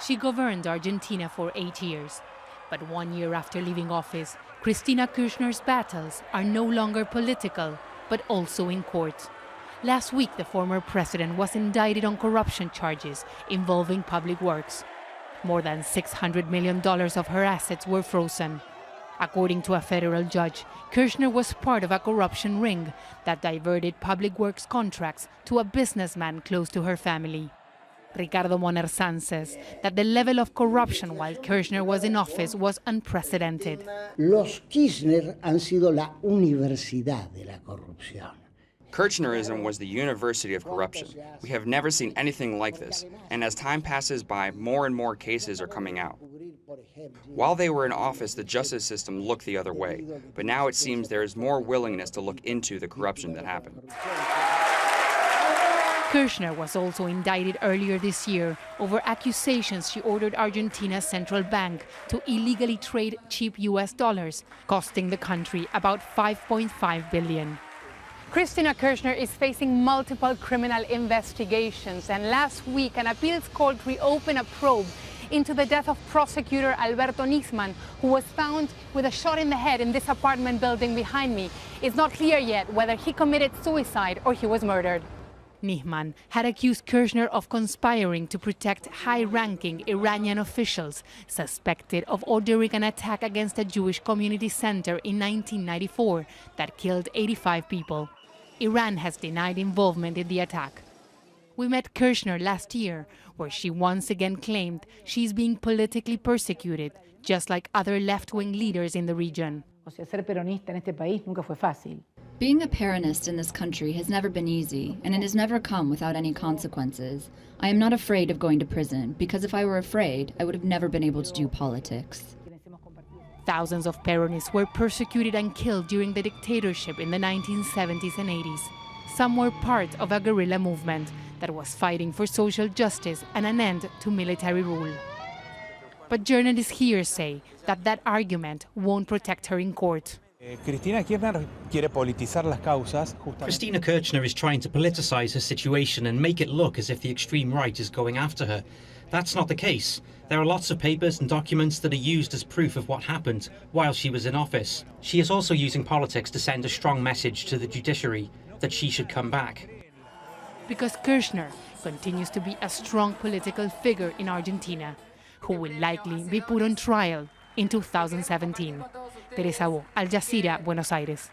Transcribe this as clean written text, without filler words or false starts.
She governed Argentina for 8 years. But 1 year after leaving office, Cristina Kirchner's battles are no longer political, but also in court. Last week, the former president was indicted on corruption charges involving public works. More than $600 million of her assets were frozen. According to a federal judge, Kirchner was part of a corruption ring that diverted public works contracts to a businessman close to her family. Ricardo Monerzan says that the level of corruption while Kirchner was in office was unprecedented. Los Kirchner han sido la universidad de la corrupción. Kirchnerism was the university of corruption. We have never seen anything like this, and as time passes by, more and more cases are coming out. While they were in office, the justice system looked the other way, but now it seems there is more willingness to look into the corruption that happened. Kirchner was also indicted earlier this year over accusations she ordered Argentina's central bank to illegally trade cheap US dollars, costing the country about $5.5 billion. Cristina Kirchner is facing multiple criminal investigations, and last week an appeals court reopened a probe into the death of prosecutor Alberto Nisman, who was found with a shot in the head in this apartment building behind me. It's not clear yet whether he committed suicide or he was murdered. Nisman had accused Kirchner of conspiring to protect high-ranking Iranian officials suspected of ordering an attack against a Jewish community center in 1994 that killed 85 people. Iran has denied involvement in the attack. We met Kirchner last year, where she once again claimed she's being politically persecuted, just like other left-wing leaders in the region. Being a Peronist in this country has never been easy, and it has never come without any consequences. I am not afraid of going to prison, because if I were afraid, I would have never been able to do politics. Thousands of Peronists were persecuted and killed during the dictatorship in the 1970s and 80s. Some were part of a guerrilla movement that was fighting for social justice and an end to military rule. But journalists here say that that argument won't protect her in court. Cristina Kirchner is trying to politicize her situation and make it look as if the extreme right is going after her. That's not the case. There are lots of papers and documents that are used as proof of what happened while she was in office. She is also using politics to send a strong message to the judiciary that she should come back. Because Kirchner continues to be a strong political figure in Argentina, who will likely be put on trial in 2017. Teresa Bo, Al Jazeera, Buenos Aires.